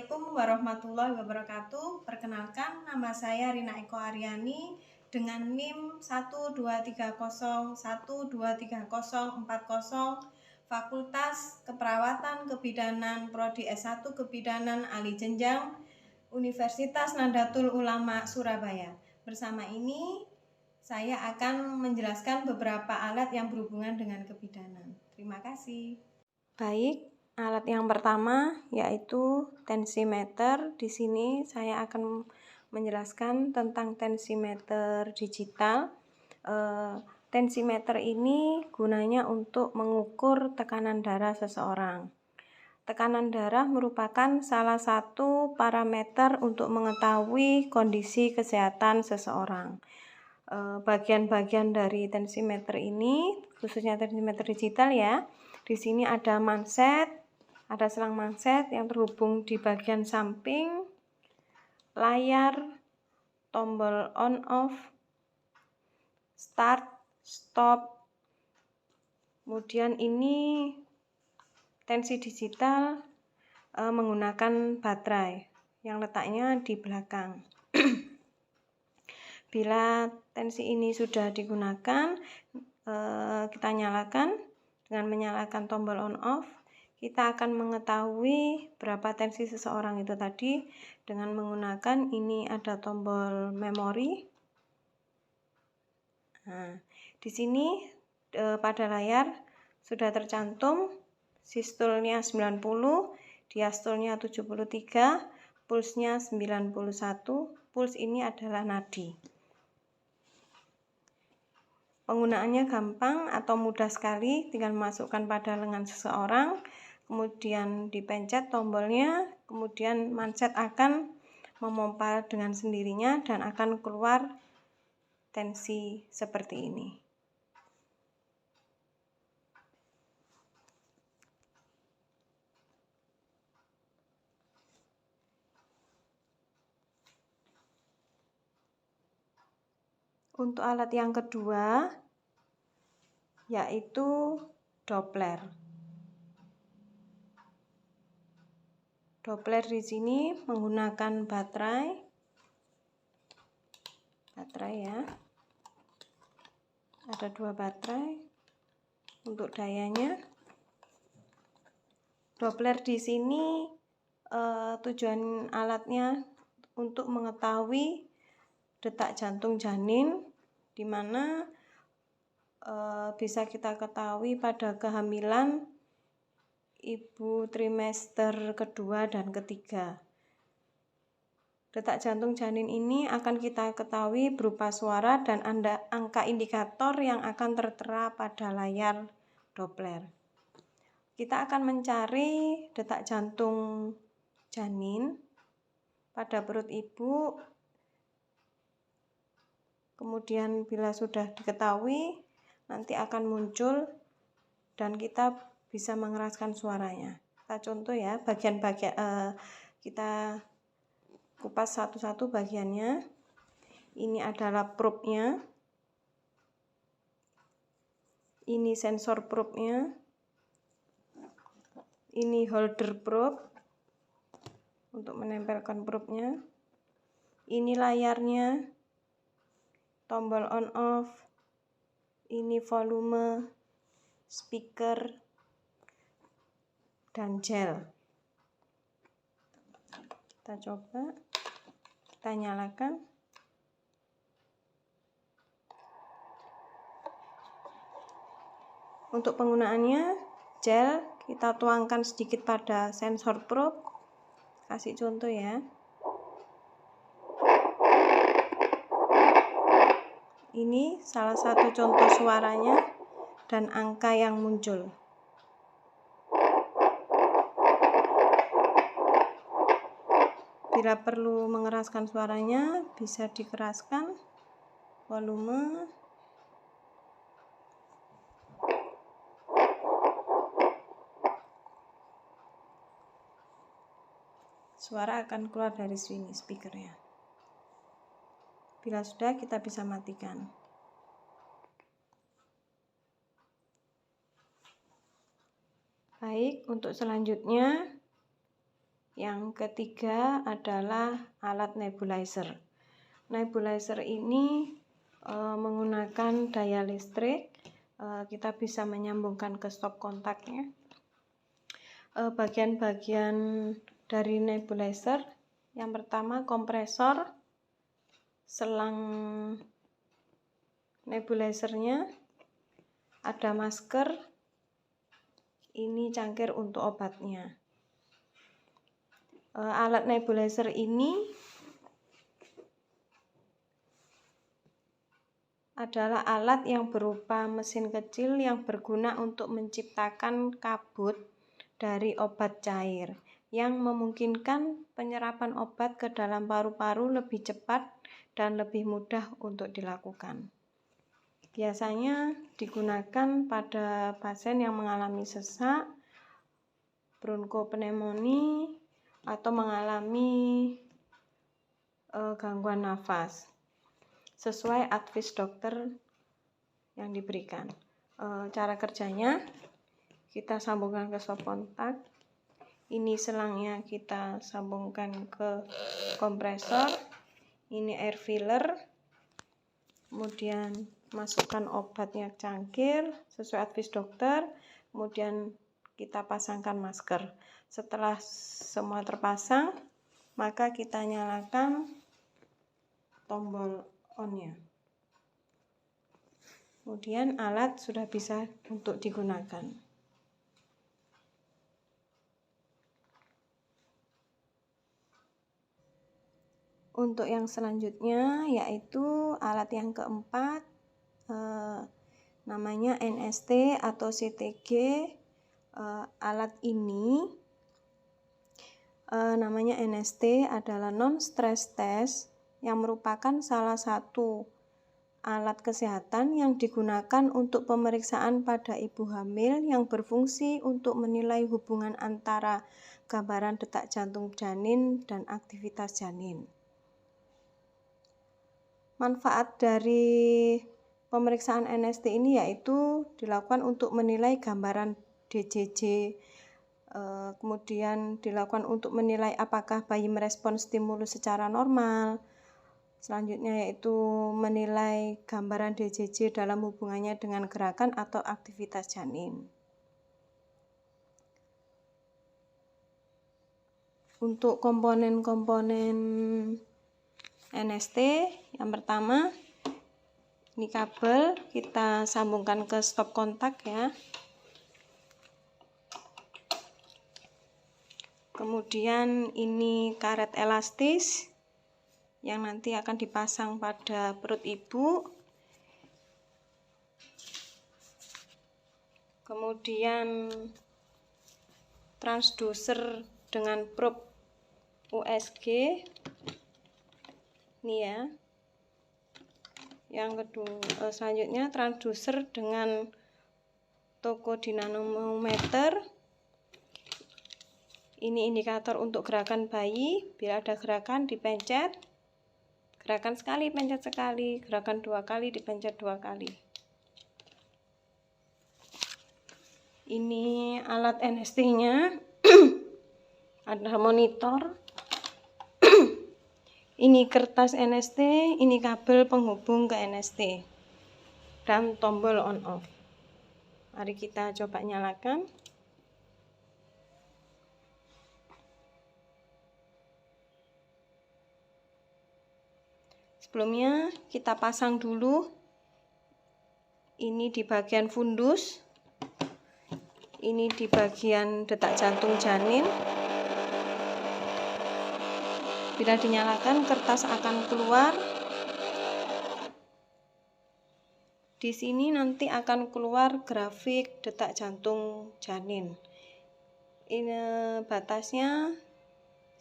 Assalamualaikum warahmatullahi wabarakatuh. Perkenalkan, nama saya Rina Eko Aryani dengan NIM 12301230040 Fakultas Keperawatan Kebidanan Prodi S1 Kebidanan Ali Jenjang Universitas Nahdlatul Ulama Surabaya. Bersama ini saya akan menjelaskan beberapa alat yang berhubungan dengan kebidanan. Terima kasih. Baik. Alat yang pertama yaitu tensimeter. Di sini saya akan menjelaskan tentang tensimeter digital. Tensimeter ini gunanya untuk mengukur tekanan darah seseorang. Tekanan darah merupakan salah satu parameter untuk mengetahui kondisi kesehatan seseorang. Bagian-bagian dari tensimeter ini, khususnya tensimeter digital ya, di sini ada manset. Ada selang manset yang terhubung di bagian samping, layar, tombol on off, start, stop. Kemudian ini tensi digital menggunakan baterai yang letaknya di belakang. Bila tensi ini sudah digunakan, kita nyalakan dengan menyalakan tombol on off. Kita akan mengetahui berapa tensi seseorang itu tadi dengan menggunakan ini ada tombol memori. Nah, di sini pada layar sudah tercantum sistolnya 90, diastolnya 73, pulsnya 91. Puls ini adalah nadi. Penggunaannya gampang atau mudah sekali, tinggal masukkan pada lengan seseorang, kemudian dipencet tombolnya, kemudian manset akan memompa dengan sendirinya dan akan keluar tensi seperti ini. Untuk alat yang kedua yaitu Doppler. Doppler di sini menggunakan baterai ya. Ada 2 baterai untuk dayanya. Doppler di sini tujuan alatnya untuk mengetahui detak jantung janin, di mana bisa kita ketahui pada kehamilan ibu trimester kedua dan ketiga. Detak jantung janin ini akan kita ketahui berupa suara dan angka indikator yang akan tertera pada layar Doppler. Kita akan mencari detak jantung janin pada perut ibu. Kemudian bila sudah diketahui, nanti akan muncul dan kita bisa mengeraskan suaranya. Kita contoh ya, bagian-bagian kita kupas satu-satu bagiannya. Ini adalah probe-nya. Ini sensor probe-nya. Ini holder probe untuk menempelkan probe-nya. Ini layarnya. Tombol on off. Ini volume, speaker, dan gel. Kita coba, kita nyalakan. Untuk penggunaannya, gel kita tuangkan sedikit pada sensor probe. Kasih contoh ya. Ini salah satu contoh suaranya dan angka yang muncul. Bila perlu mengeraskan suaranya, bisa dikeraskan volume. Suara akan keluar dari sini speakernya. Bila sudah, kita bisa matikan. Baik, untuk selanjutnya Yang ketiga adalah alat nebulizer. Nebulizer ini menggunakan daya listrik. Kita bisa menyambungkan ke stop kontaknya. Bagian-bagian dari nebulizer, yang pertama kompresor, selang nebulizernya, ada masker, ini cangkir untuk obatnya. Alat nebulizer ini adalah alat yang berupa mesin kecil yang berguna untuk menciptakan kabut dari obat cair yang memungkinkan penyerapan obat ke dalam paru-paru lebih cepat dan lebih mudah untuk dilakukan. Biasanya digunakan pada pasien yang mengalami sesak, bronkopneumonia, atau mengalami gangguan nafas sesuai advis dokter yang diberikan. Cara kerjanya, kita sambungkan ke stop kontak. Ini selangnya kita sambungkan ke kompresor. Ini air filler. Kemudian masukkan obatnya cangkir sesuai advis dokter. Kemudian kita pasangkan masker. Setelah semua terpasang, maka kita nyalakan tombol on-nya. Kemudian alat sudah bisa untuk digunakan. Untuk yang selanjutnya yaitu alat yang keempat, namanya NST atau CTG. Alat ini namanya NST adalah non-stress test yang merupakan salah satu alat kesehatan yang digunakan untuk pemeriksaan pada ibu hamil yang berfungsi untuk menilai hubungan antara gambaran detak jantung janin dan aktivitas janin. Manfaat dari pemeriksaan NST ini yaitu dilakukan untuk menilai gambaran DJJ, kemudian dilakukan untuk menilai apakah bayi merespons stimulus secara normal. Selanjutnya yaitu menilai gambaran DJJ dalam hubungannya dengan gerakan atau aktivitas janin. Untuk komponen-komponen NST, yang pertama ini kabel, kita sambungkan ke stop kontak ya. Kemudian ini karet elastis yang nanti akan dipasang pada perut ibu. Kemudian transducer dengan probe USG. Ini ya. Yang kedua, selanjutnya transducer dengan tokodinamometer. Ini indikator untuk gerakan bayi. Bila ada gerakan dipencet, gerakan sekali pencet sekali, gerakan 2 kali dipencet 2 kali. Ini alat NST-nya. Ada monitor. Ini kertas NST, ini kabel penghubung ke NST, dan tombol on off. Mari kita coba nyalakan. Sebelumnya kita pasang dulu ini di bagian fundus, ini di bagian detak jantung janin. Bila dinyalakan, kertas akan keluar. Di sini nanti akan keluar grafik detak jantung janin. Ini batasnya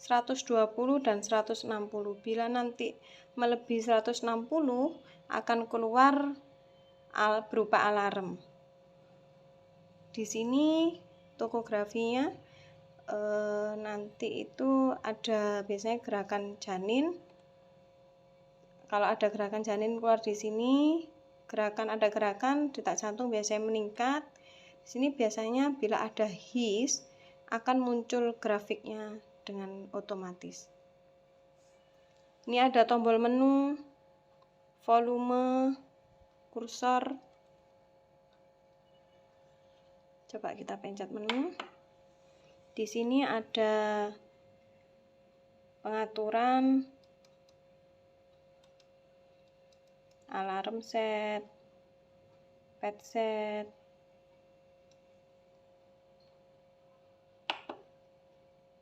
120 dan 160. Bila nanti melebihi 160 akan keluar berupa alarm. Di sini tokografinya nanti itu ada biasanya gerakan janin. Kalau ada gerakan janin keluar di sini, ada gerakan detak jantung biasanya meningkat. Di sini biasanya bila ada his akan muncul grafiknya dengan otomatis. Ini ada tombol menu, volume, kursor. Coba kita pencet menu. Di sini ada pengaturan, alarm set, pad set,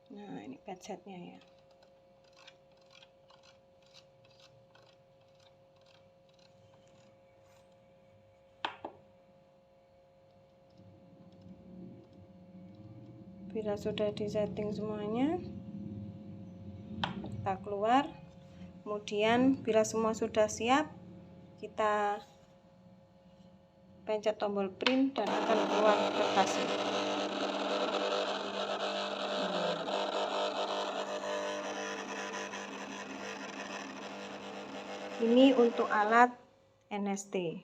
nah ini pad setnya ya. Bila sudah disetting semuanya, kita keluar. Kemudian bila semua sudah siap, kita pencet tombol print dan akan keluar kertasnya. Ini untuk alat NST.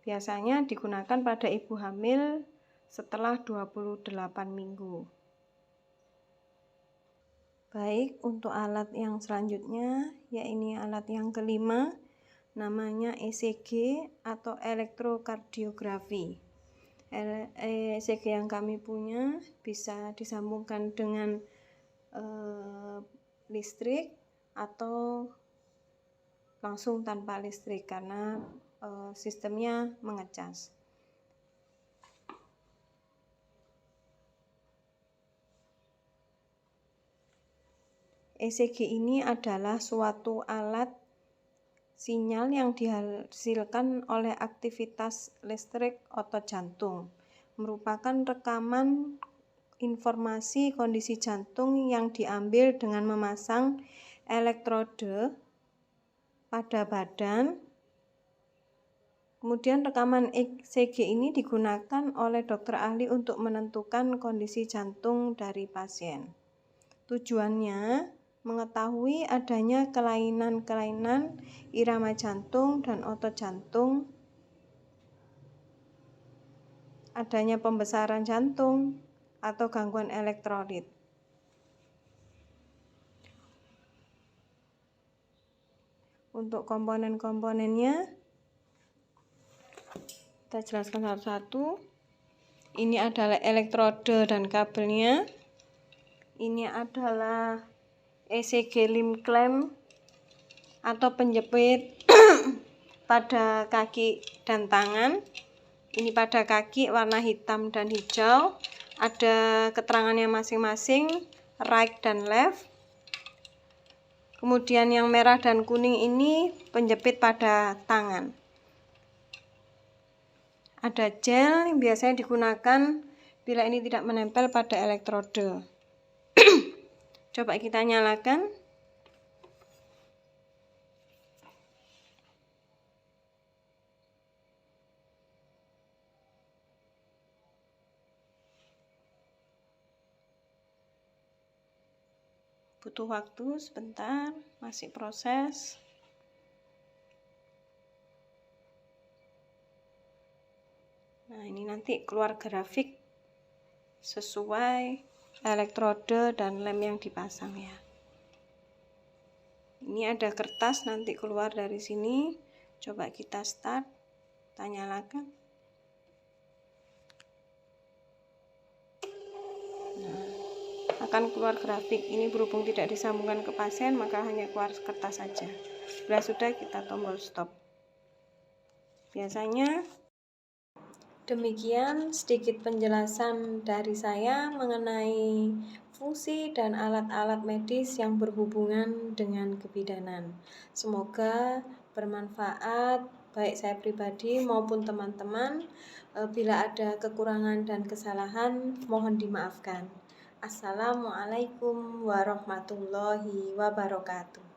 Biasanya digunakan pada ibu hamil setelah 28 minggu. Baik, untuk alat yang selanjutnya, yaitu alat yang kelima, namanya ECG atau elektrokardiografi. ECG yang kami punya bisa disambungkan dengan listrik atau langsung tanpa listrik karena sistemnya mengecas. ECG ini adalah suatu alat sinyal yang dihasilkan oleh aktivitas listrik otot jantung, merupakan rekaman informasi kondisi jantung yang diambil dengan memasang elektrode pada badan. Kemudian rekaman ECG ini digunakan oleh dokter ahli untuk menentukan kondisi jantung dari pasien. Tujuannya mengetahui adanya kelainan-kelainan irama jantung dan otot jantung, adanya pembesaran jantung atau gangguan elektrolit. Untuk komponen-komponennya kita jelaskan satu-satu. Ini adalah elektrode dan kabelnya. Ini adalah ECG limb clamp atau penjepit pada kaki dan tangan. Ini pada kaki warna hitam dan hijau. Ada keterangannya masing-masing, right dan left. Kemudian yang merah dan kuning ini penjepit pada tangan. Ada gel yang biasanya digunakan bila ini tidak menempel pada elektrode. Coba kita nyalakan. Butuh waktu sebentar, masih proses. Nah, ini nanti keluar grafik sesuai elektrode dan lem yang dipasang ya. Ini ada kertas nanti keluar dari sini. Coba kita start, kita nyalakan. Nah, akan keluar grafik. Ini berhubung tidak disambungkan ke pasien, maka hanya keluar kertas saja. Bila sudah, kita tombol stop. Biasanya demikian sedikit penjelasan dari saya mengenai fungsi dan alat-alat medis yang berhubungan dengan kebidanan. Semoga bermanfaat baik saya pribadi maupun teman-teman. Bila ada kekurangan dan kesalahan mohon dimaafkan. Assalamualaikum warahmatullahi wabarakatuh.